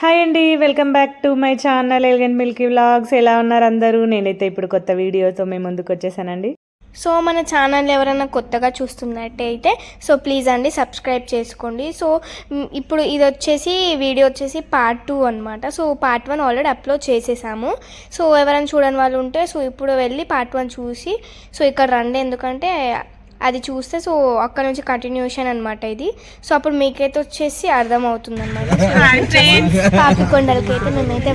Hi అండి, welcome back to my channel elegant Milky vlogs. ఎలా ఉన్నారు అందరూ? నేనైతే ఇప్పుడు కొత్త వీడియోతో మేము ముందుకు వచ్చేసానండి. సో మన ఛానల్ ఎవరైనా కొత్తగా చూస్తున్నట్టయితే ప్లీజ్ అండి సబ్స్క్రైబ్ చేసుకోండి. ఇప్పుడు ఇది వచ్చేసి వీడియో వచ్చేసి పార్ట్ 2 అనమాట. పార్ట్ 1 ఆల్రెడీ అప్లోడ్ చేసేసాము. ఎవరైనా చూడని వాళ్ళు ఉంటే ఇప్పుడు వెళ్ళి పార్ట్ 1 చూసి ఇక్కడ రండి, ఎందుకంటే అది చూస్తే అక్కడ నుంచి కంటిన్యూషన్ అనమాట ఇది. అప్పుడు మీకైతే వచ్చేసి అర్థమవుతుంది అనమాట. పాపికొండలకి అయితే మేమైతే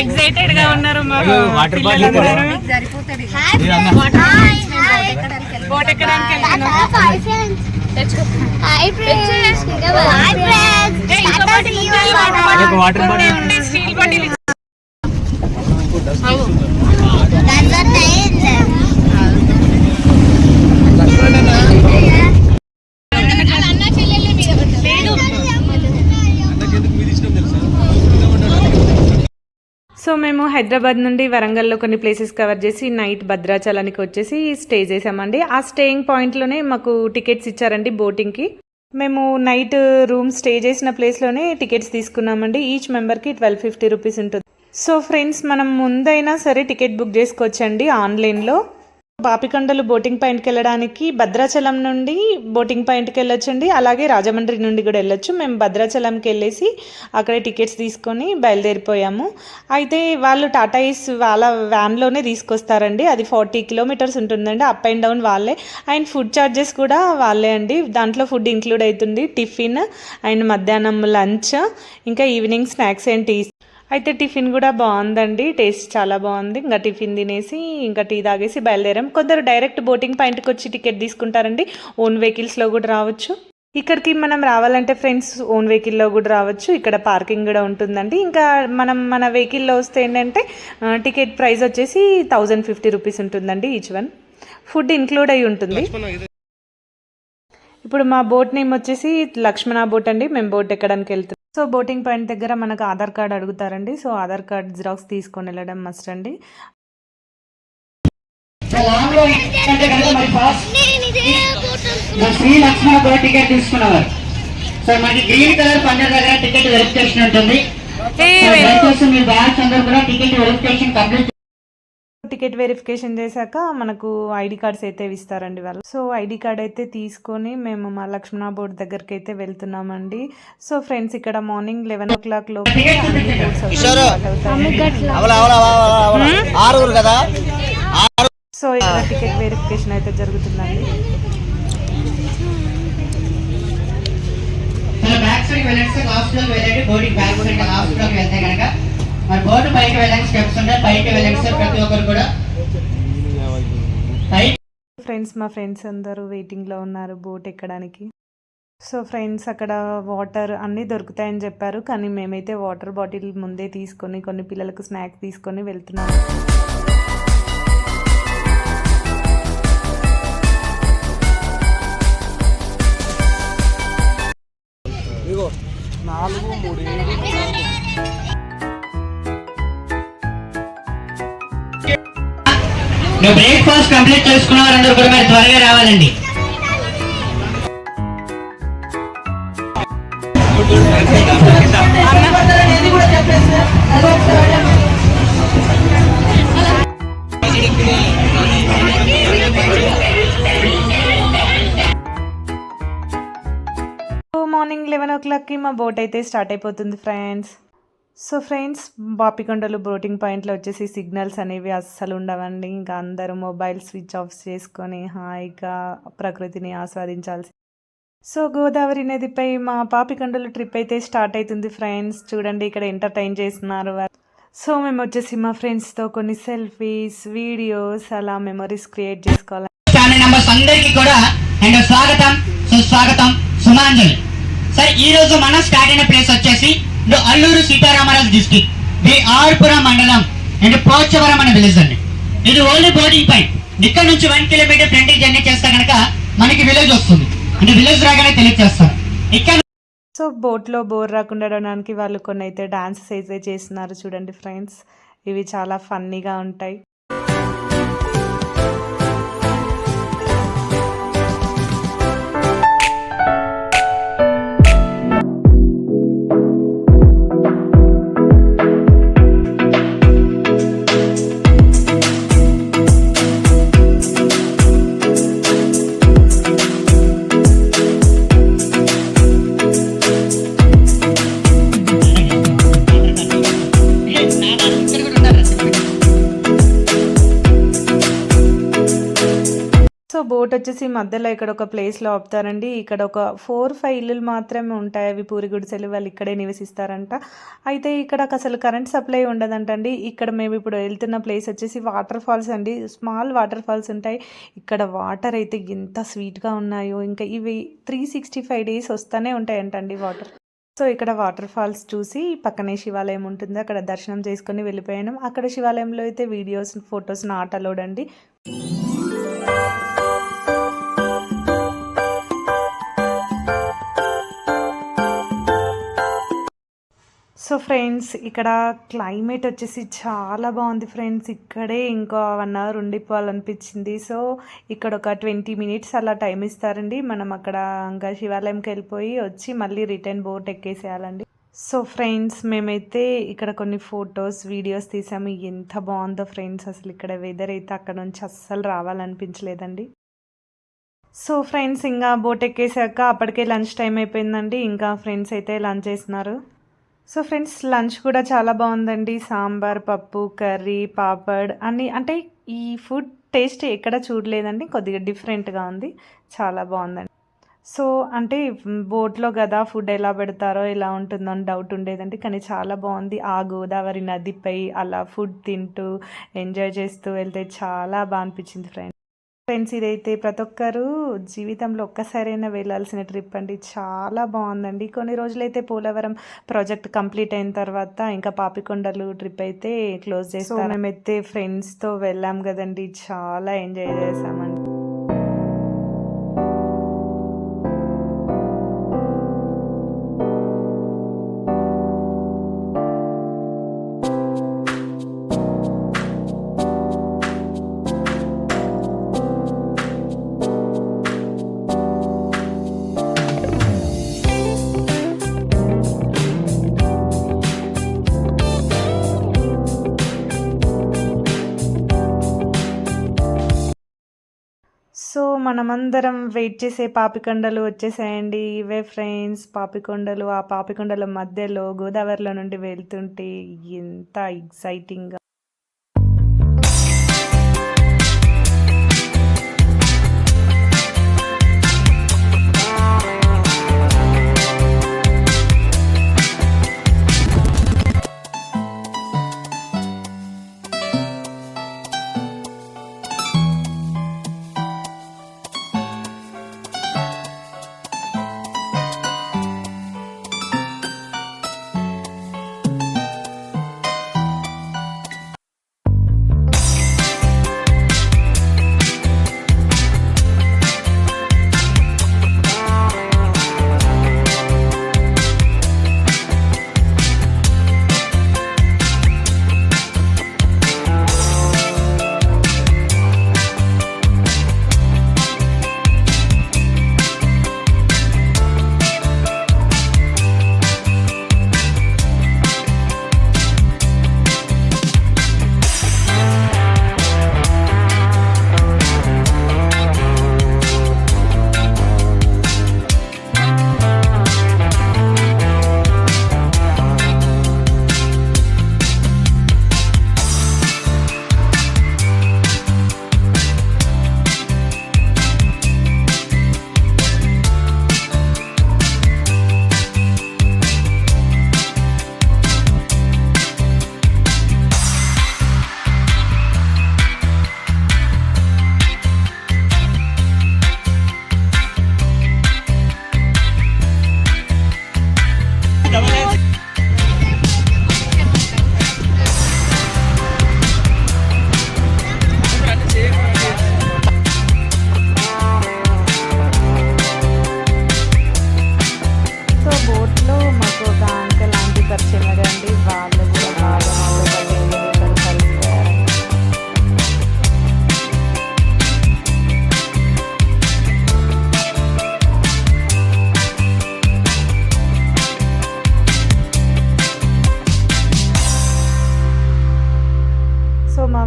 ఎక్సైటెడ్ గా ఉన్నారు. మేము హైదరాబాద్ నుండి వరంగల్లో కొన్ని ప్లేసెస్ కవర్ చేసి నైట్ భద్రాచలానికి వచ్చేసి స్టే చేసామండి. ఆ స్టేయింగ్ పాయింట్లోనే మాకు టికెట్స్ ఇచ్చారండి బోటింగ్కి. మేము నైట్ రూమ్ స్టే చేసిన ప్లేస్లోనే టికెట్స్ తీసుకున్నామండి. ఈచ్ మెంబర్కి 1250 రూపీస్ ఉంటుంది. ఫ్రెండ్స్, మనం ముందైనా సరే టికెట్ బుక్ చేసుకోవచ్చండి ఆన్లైన్లో. పాపికొండలు బోటింగ్ పాయింట్కి వెళ్ళడానికి భద్రాచలం నుండి బోటింగ్ పాయింట్కి వెళ్ళొచ్చండి, అలాగే రాజమండ్రి నుండి కూడా వెళ్ళొచ్చు. మేము భద్రాచలంకి వెళ్ళేసి అక్కడే టికెట్స్ తీసుకొని బయలుదేరిపోయాము. అయితే వాళ్ళు టాటా ఏస్ వాళ్ళ వ్యాన్లోనే తీసుకొస్తారండి. అది 40 కిలోమీటర్స్ ఉంటుందండి. అప్ అండ్ డౌన్ వాళ్ళే. అండ్ ఫుడ్ ఛార్జెస్ కూడా వాళ్ళే అండి. దాంట్లో ఫుడ్ ఇంక్లూడ్ అవుతుంది, టిఫిన్ అండ్ మధ్యాహ్నం లంచ్, ఇంకా ఈవినింగ్ స్నాక్స్ అండ్ టీ. అయితే టిఫిన్ కూడా బాగుందండి, టేస్ట్ చాలా బాగుంది. ఇంకా టిఫిన్ తినేసి ఇంకా టీ తాగేసి బయలుదేరాం. కొందరు డైరెక్ట్ బోటింగ్ పాయింట్కి వచ్చి టికెట్ తీసుకుంటారండి. ఓన్ వెహికల్స్లో కూడా రావచ్చు. ఇక్కడికి మనం రావాలంటే ఫ్రెండ్స్ ఓన్ వెహికల్లో కూడా రావచ్చు. ఇక్కడ పార్కింగ్ కూడా ఉంటుందండి. ఇంకా మన వెహికల్లో వస్తే ఏంటంటే టికెట్ ప్రైస్ వచ్చేసి 1050 రూపీస్ ఉంటుందండి ఈచ్ వన్. ఫుడ్ ఇంక్లూడ్ అయి ఉంటుంది. ఇప్పుడు మా బోట్ నేమ్ వచ్చేసి లక్ష్మణ బోట్ అండి. మేము బోట్ ఎక్కడానికి వెళ్తున్నాం. బోటింగ్ పాయింట్ దగ్గర మనకు ఆధార్ కార్డ్ అడుగుతారండి. ఆధార్ కార్డ్ జిరాక్స్ తీసుకొని వెళ్ళడం మస్ట్ అండి. లక్ష్మణ బోట్ టికెట్ తీసుకున్నవారు మనకి గ్రీన్ కలర్ పండర్ దగ్గర టికెట్ వెరిఫికేషన్ ఉంటుంది. మీరు బ్యాగ్స్ అందరూ కూడా ticket verification complete. Ticket verification చేశాక మనకు ఐడి కార్డ్స్ అయితే ఇస్తారండి వాళ్ళు. ఐడి కార్డ్ అయితే తీసుకొని మేము మా లక్ష్మణ బోట్ దగ్గరికి అయితే వెళ్తున్నామండి. ఫ్రెండ్స్, ఇక్కడ మార్నింగ్ 11 o'clock లోపు ఇక్కడ టికెట్ వెరిఫికేషన్ అయితే జరుగుతుందండి. మరి బోర్డు పైకి వెళ్ళడానికి స్టెప్స్ ఉంటాయి, పైకి వెళ్ళండి సార్ ప్రతి ఒక్కరు కూడా. ఫ్రెండ్స్, మా ఫ్రెండ్స్ అందరూ వెయిటింగ్లో ఉన్నారు బోట్ ఎక్కడానికి. ఫ్రెండ్స్, అక్కడ వాటర్ అన్నీ దొరుకుతాయని చెప్పారు, కానీ మేమైతే వాటర్ బాటిల్ ముందే తీసుకొని కొన్ని పిల్లలకు స్నాక్స్ తీసుకొని వెళ్తున్నాము. నువ్వు బ్రేక్ఫాస్ట్ కంప్లీట్ చేసుకున్న వారందరూ కూడా మీరు త్వరగా రావాలండి. మార్నింగ్ 11 o'clockకి మా బోట్ అయితే స్టార్ట్ అయిపోతుంది ఫ్రెండ్స్. ఫ్రెండ్స్, పాపికొండలు బోటింగ్ పాయింట్లో వచ్చేసి సిగ్నల్స్ అనేవి అస్సలు ఉండవండి. ఇంకా అందరూ మొబైల్ స్విచ్ ఆఫ్ చేసుకొని హాయిగా ప్రకృతిని ఆస్వాదించాల్సి. గోదావరి నదిపై మా పాపికొండలు ట్రిప్ అయితే స్టార్ట్ అవుతుంది ఫ్రెండ్స్. చూడండి, ఇక్కడ ఎంటర్టైన్ చేస్తున్నారు. మేము వచ్చేసి మా ఫ్రెండ్స్తో కొన్ని సెల్ఫీస్, వీడియోస్, అలా మెమరీస్ క్రియేట్ చేసుకోవాలి. ఫ్యామిలీ మెంబర్స్ అందరికీ కూడా స్వాగతం, సుస్వాగతం, సుమాంజలి. సరే, ఈ రోజు మనం స్టార్ట్ అయిన ప్లేస్ వచ్చేసి అల్లూరు సీతారామరాజు డిస్ట్రిక్ట్, ఆర్పురం మండలం అండ్ పోచవరం అనే విలేజ్ అండి. ఇది ఓన్లీ బోటింగ్ పాయింట్. ఇక్కడ నుంచి 1 kilometer ఫ్రంట్ జర్నీ చేస్తే కనుక మనకి విలేజ్ వస్తుంది. అంటే విలేజ్ రాగానే తెలియజేస్తారు. ఇక్కడ బోట్లో బోర్ రాకుండా ఉండడానికి వాళ్ళు కొన్ని అయితే డాన్సెస్ అయితే చేస్తున్నారు చూడండి ఫ్రెండ్స్. ఇవి చాలా ఫన్నీగా ఉంటాయి. బోట్ వచ్చేసి మధ్యలో ఇక్కడ ఒక ప్లేస్లో ఆపుతారండి. ఇక్కడ ఒక 4-5 ఇల్లులు మాత్రమే ఉంటాయి. అవి పూరి గుడిసెలు, వాళ్ళు ఇక్కడే నివసిస్తారంట. అయితే ఇక్కడ అసలు కరెంట్ సప్లై ఉండదంటండి. ఇక్కడ మేము ఇప్పుడు వెళ్తున్న ప్లేస్ వచ్చేసి వాటర్ ఫాల్స్ అండి. స్మాల్ వాటర్ ఫాల్స్ ఉంటాయి. ఇక్కడ వాటర్ అయితే ఎంత స్వీట్గా ఉన్నాయో, ఇంకా ఇవి 365 డేస్ వస్తూనే ఉంటాయంటండి వాటర్. సో ఇక్కడ వాటర్ ఫాల్స్ చూసి పక్కనే శివాలయం ఉంటుంది, అక్కడ దర్శనం చేసుకొని వెళ్ళిపోయాను. అక్కడ శివాలయంలో అయితే వీడియోస్, ఫొటోస్ నాట్ అలౌడ్ అండి. సో ఫ్రెండ్స్, ఇక్కడ క్లైమేట్ వచ్చేసి చాలా బాగుంది ఫ్రెండ్స్. ఇక్కడే ఇంకా 1 అవర్ ఉండిపోవాలనిపించింది. సో ఇక్కడ ఒక 20 మినిట్స్ అలా టైం ఇస్తారండి. మనం అక్కడ ఇంకా శివాలయంకి వెళ్ళిపోయి వచ్చి మళ్ళీ రిటర్న్ బోట్ ఎక్కేసేయాలండి. సో ఫ్రెండ్స్, మేమైతే ఇక్కడ కొన్ని ఫొటోస్, వీడియోస్ తీసాము. ఎంత బాగుందో ఫ్రెండ్స్, అసలు ఇక్కడ వెదర్ అయితే అక్కడ నుంచి అస్సలు రావాలనిపించలేదండి. సో ఫ్రెండ్స్, ఇంకా బోట్ ఎక్కేసాక అప్పటికే లంచ్ టైం అయిపోయిందండి. ఇంకా ఫ్రెండ్స్ అయితే లంచ్ చేస్తున్నారు. సో ఫ్రెండ్స్, లంచ్ కూడా చాలా బాగుందండి. సాంబార్, పప్పు, కర్రీ, పాపడ్ అన్నీ. అంటే ఈ ఫుడ్ టేస్ట్ ఎక్కడ చూడలేదండి, కొద్దిగా డిఫరెంట్గా ఉంది, చాలా బాగుందండి. సో అంటే బోట్లో కదా ఫుడ్ ఎలా పెడతారో, ఎలా ఉంటుందో అని డౌట్ ఉండేదండి, కానీ చాలా బాగుంది. ఆ గోదావరి నదిపై అలా ఫుడ్ తింటూ ఎంజాయ్ చేస్తూ వెళ్తే చాలా బాగా అనిపించింది ఫ్రెండ్స్. ఇదైతే ప్రతి ఒక్కరూ జీవితంలో ఒక్కసారైనా వెళ్ళాల్సిన ట్రిప్ అండి. చాలా బాగుందండి. కొన్ని రోజులైతే పోలవరం ప్రాజెక్ట్ కంప్లీట్ అయిన తర్వాత ఇంకా పాపికొండలు ట్రిప్ అయితే క్లోజ్ చేస్తాం. మేమైతే ఫ్రెండ్స్తో వెళ్ళాం కదండి, చాలా ఎంజాయ్ చేసామండి. సో మనమందరం వెయిట్ చేసే పాపికొండలు వచ్చేసాయండి. ఇవే ఫ్రెండ్స్ పాపికొండలు. ఆ పాపికొండల మధ్యలో గోదావరిలో నుండి వెళ్తుంటే ఎంత ఎక్సైటింగ్గా.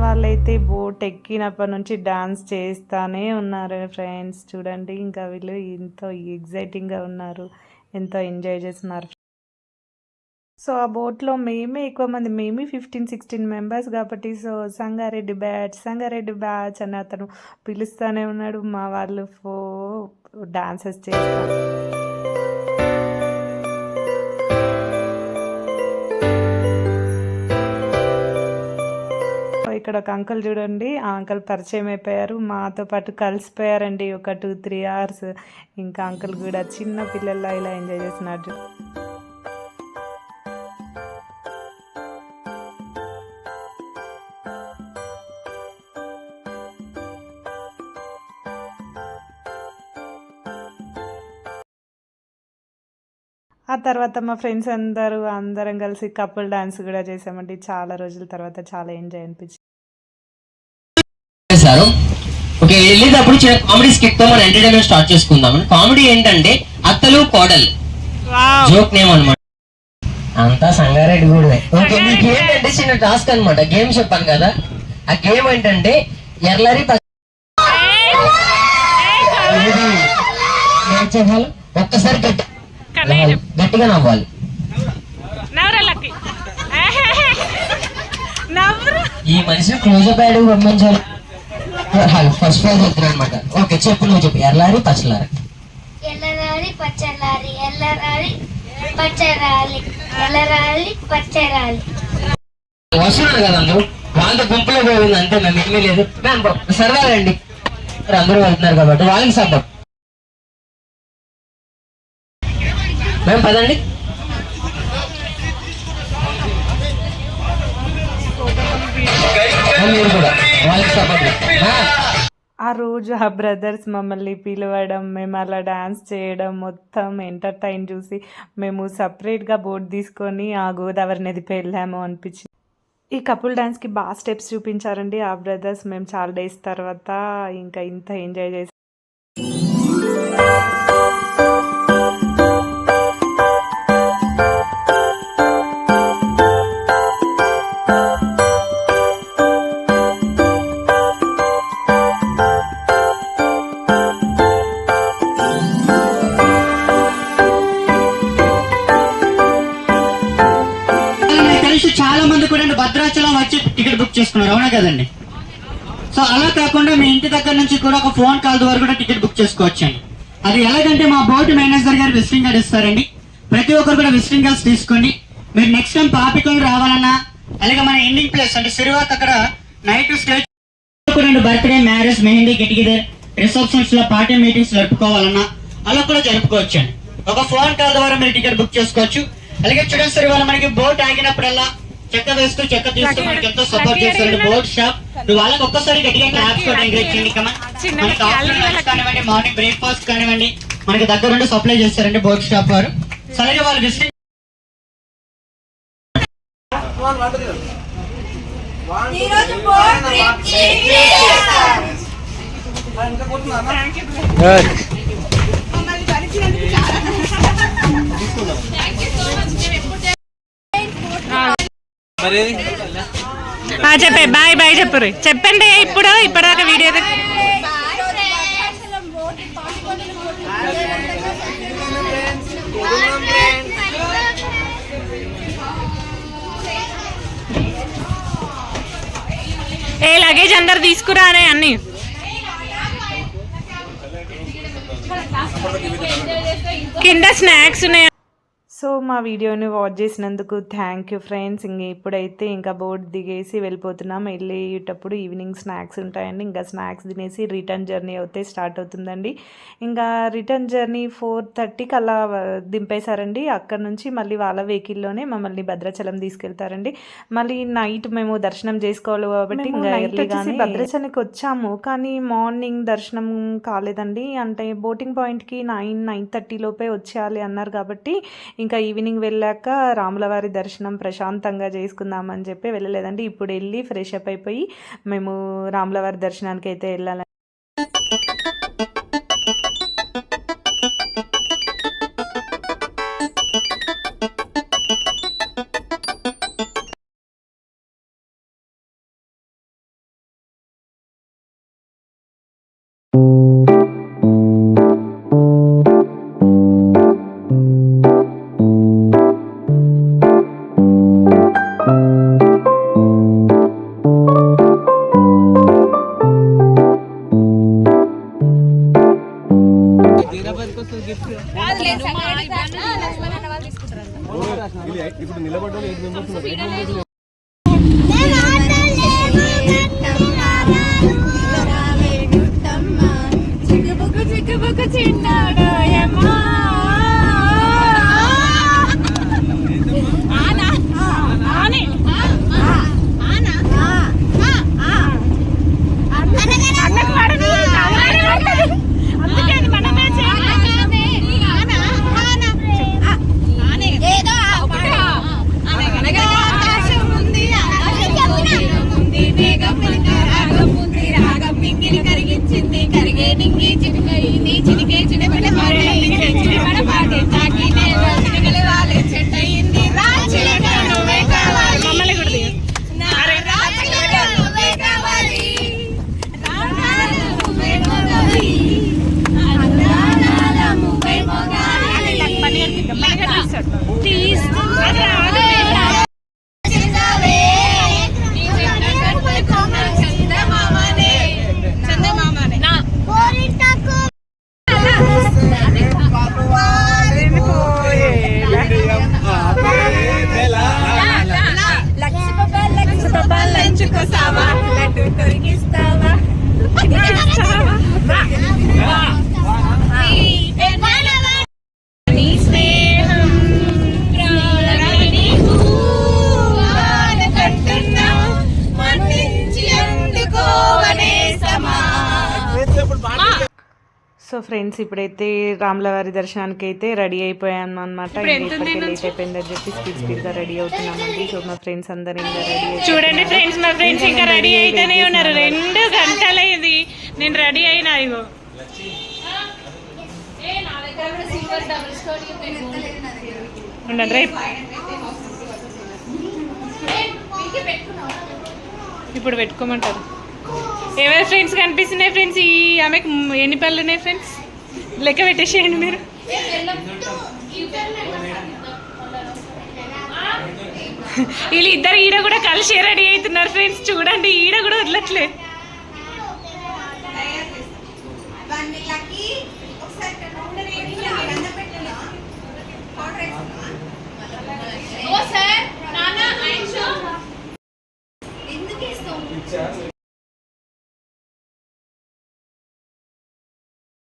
వాళ్ళైతే బోట్ ఎక్కినప్పటి నుంచి డాన్స్ చేస్తూనే ఉన్నారు ఫ్రెండ్స్. చూడండి, ఇంకా వీళ్ళు ఎంతో ఎగ్జైటింగ్గా ఉన్నారు, ఎంతో ఎంజాయ్ చేస్తున్నారు. సో ఆ బోట్‌లో మేమే ఎక్కువ మంది. మేమే 16 మెంబర్స్ కాబట్టి సో సంగారెడ్డి బ్యాచ్ అని అతను పిలుస్తానే ఉన్నాడు. మా వాళ్ళు డాన్సెస్ చేస్తా ఇక్కడ ఒక అంకుల్ చూడండి. ఆ అంకుల్ పరిచయం అయిపోయారు. మాతో పాటు కలిసిపోయారండి ఒక 2, 3 అవర్స్. ఇంకా అంకుల్ కూడా చిన్న పిల్లల్లా ఇలా ఎంజాయ్ చేస్తున్నారు. ఆ తర్వాత మా ఫ్రెండ్స్ అందరం కలిసి కపుల్ డాన్స్ కూడా చేసామండి. చాలా రోజుల తర్వాత చాలా ఎంజాయ్ అనిపించింది. చేశారు. ఓకే, వెళ్ళేటప్పుడు చిన్న కామెడీ స్కిట్ తో మనం ఎంటర్టైన్మెంట్ స్టార్ట్ చేసుకుందాం. కామెడీ ఏంటంటే అత్తలు కోడలు జోక్ నేమ్ అనమాట. అంతా సంగారెడ్డి కూడా. ఓకే, మీకు ఏంటంటే చిన్న టాస్క్ అనమాట. గేమ్ చెప్పాను కదా, ఆ గేమ్ ఏంటంటే ఎర్లరి ఒక్కసారి గట్టిగా నవ్వాలి. ఈ మనిషిని క్లోజప్ యాడ్ పంపించాలి. ఫస్ట్ ప్రైజ్ అవుతుంది అనమాట. ఓకే, చెప్పు, నువ్వు చెప్పు. ఎర్లారి పచ్చలారి. ఎల్లరాలి పచ్చలారి ఎల్లరాలి పచ్చరాలి ఎల్లరాలి పచ్చరాలి. వస్తున్నారు కదా అందరూ, వాళ్ళ గుంపులో పోయింది అంతే, మేము ఏమీ లేదు. సరదాగా అండి, అందరూ వెళ్తున్నారు కాబట్టి వాళ్ళకి సపోర్ట్. మేము పదండి. మీరు కూడా వాళ్ళకి సపోర్ట్. ఆ రోజు ఆ బ్రదర్స్ మమ్మల్ని పిలవడం, మేము అలా డాన్స్ చేయడం, మొత్తం ఎంటర్టైన్ చూసి మేము సపరేట్గా బోట్ తీసుకొని ఆ గోదావరి నదిపై వెళ్ళాము అనిపించింది. ఈ కపుల్ డాన్స్కి బాగా స్టెప్స్ చూపించారండి ఆ బ్రదర్స్. మేము చాలా డేస్ తర్వాత ఇంకా ఇంత ఎంజాయ్ చేసాం. చాలా మంది కూడా భద్రాచలం వచ్చి టికెట్ బుక్ చేసుకున్నారు, అవునా కదండి? సో అలా కాకుండా మీ ఇంటి దగ్గర నుంచి కూడా ఒక ఫోన్ కాల్ ద్వారా కూడా టికెట్ బుక్ చేసుకోవచ్చండి. అది ఎలాగంటే మా బోర్డు మేనేజర్ గారు విజిటింగ్ కార్డ్ ఇస్తారండి. ప్రతి ఒక్కరు కూడా విజిటింగ్ కార్డ్స్ తీసుకోండి. మీరు నెక్స్ట్ టైం పాపికొండ రావాలన్నా, అలాగే మన ఎండింగ్ ప్లేస్ అంటే సిరివాత్ అక్కడ night stay birthday, marriage, mehndi, get together, receptions లో పార్టీ మీటింగ్స్ జరుపుకోవాలన్నా అలా కూడా జరుపుకోవచ్చండి. ఒక ఫోన్ కాల్ ద్వారా మీరు టికెట్ బుక్ చేసుకోవచ్చు. అలాగే చూడండి సార్, ఇవాళ మనకి బోట్ ఆగినప్పుడల్లా చెక్క వేస్తూ చెక్క తీస్తూ మనకి ఎంతో సపోర్ట్ చేస్తారండి బోట్ షాప్. వాళ్ళకి ఒక్కసారి గట్టిగా క్లాప్స్ కూడా ఎంకరేజ్ చేయండి. మనకి ఆఫ్టర్నూన్ కానివ్వండి, మార్నింగ్ బ్రేక్ఫాస్ట్ కానివ్వండి, మనకి దగ్గరుండి సప్లై చేస్తారండి బోట్ షాప్ వారు. సో అలాగే వాళ్ళు విజిటింగ్ చెప్పే బాయ్ చెప్పు చెప్పండి. ఇప్పటిదాకా వీడియో లగేజ్ అందరు తీసుకురానే అన్ని. కింద స్నాక్స్ ఉన్నాయి. సో మా వీడియోని వాచ్ చేసినందుకు థ్యాంక్ యూ ఫ్రెండ్స్. ఇప్పుడైతే ఇంకా బోట్ దిగేసి వెళ్ళిపోతున్నాం. వెళ్ళేటప్పుడు ఈవినింగ్ స్నాక్స్ ఉంటాయండి. ఇంకా స్నాక్స్ తినేసి రిటర్న్ జర్నీ అయితే స్టార్ట్ అవుతుందండి. ఇంకా రిటర్న్ జర్నీ 4:30కి అలా దింపేశారండి. అక్కడ నుంచి మళ్ళీ వాళ్ళ వెహికల్లోనే మమ్మల్ని భద్రాచలం తీసుకెళ్తారండి. మళ్ళీ నైట్ మేము దర్శనం చేసుకోవాలి కాబట్టి ఇంకా ఎర్లీగానే భద్రాచలంకి వచ్చాము. కానీ మార్నింగ్ దర్శనం కాలేదండి. అంటే బోటింగ్ పాయింట్కి 9:30 లోపే వచ్చేయాలి అన్నారు కాబట్టి ఇంకా ఈవినింగ్ వెళ్ళాక రాములవారి దర్శనం ప్రశాంతంగా చేసుకుందామని చెప్పి వెళ్ళలేదండి. ఇప్పుడు వెళ్ళి ఫ్రెష్ అప్ అయిపోయి మేము రాములవారి దర్శనానికి అయితే వెళ్ళాలి. ఇప్పుడు నిలబడ్డ 8 మెంబర్స్ ఉన్నారు. సో ఫ్రెండ్స్ ఇప్పుడైతే రాములవారి దర్శనానికి అయితే రెడీ అయిపోయాను అనమాట. లేట్ అయిపోయిందని చెప్పి స్పీడ్గా రెడీ అవుతున్నామండి. సో మా ఫ్రెండ్స్ అందరు ఇంకా రెడీ చూడండి ఫ్రెండ్స్, మా ఫ్రెండ్స్ ఇంకా రెడీ అయితేనే ఉన్నారు. 2 గంటలైంది నేను రెడీ అయినా. ఇగో ఉండండి రేపు ఇప్పుడు పెట్టుకోమంటారు. ఎవరి ఫ్రెండ్స్ కనిపిస్తున్నాయి ఫ్రెండ్స్? ఈ ఆమెకు ఎన్ని పళ్ళు ఉన్నాయి ఫ్రెండ్స్? లెక్క పెట్టేసేయండి మీరు. వీళ్ళు ఇద్దరు ఈడ కూడా కలిసి రెడీ అవుతున్నారు ఫ్రెండ్స్. చూడండి ఈడ కూడా వదలట్లే.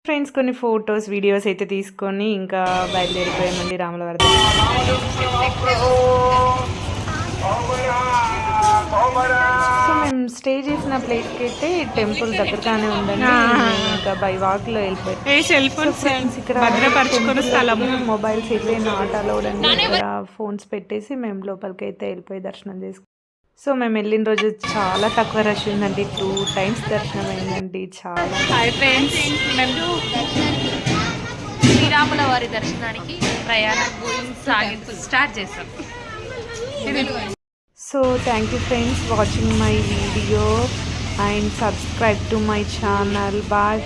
ఫ్రెండ్స్ కొన్ని ఫొటోస్ వీడియోస్ అయితే తీసుకొని ఇంకా బయలుదేరిపోయామండి రాములవారి. సో మేము స్టే చేసిన ప్లేస్కి అయితే టెంపుల్ దగ్గరగానే ఉందండి. ఇంకా బై వాక్లో వెళ్ళిపోయాం. సెల్ ఫోన్స్ ఇక్కడ భద్రపరచుకున్న స్థలం. మొబైల్స్ అయితే నాట్ అలౌడ్ అండి. ఇక్కడ ఫోన్స్ పెట్టేసి మేము లోపలికి అయితే వెళ్ళిపోయి దర్శనం చేసుకున్నాం. సో మేము వెళ్ళిన రోజు చాలా తక్కువ రష్ ఉందండి. 2 times దర్శనం అయిందండి. చాలా ఫ్రెండ్స్ మేము శ్రీరాముల వారి దర్శనానికి ప్రయాణం స్టార్ట్ చేస్తాం. So thank you friends watching my video and subscribe to my channel. Bye.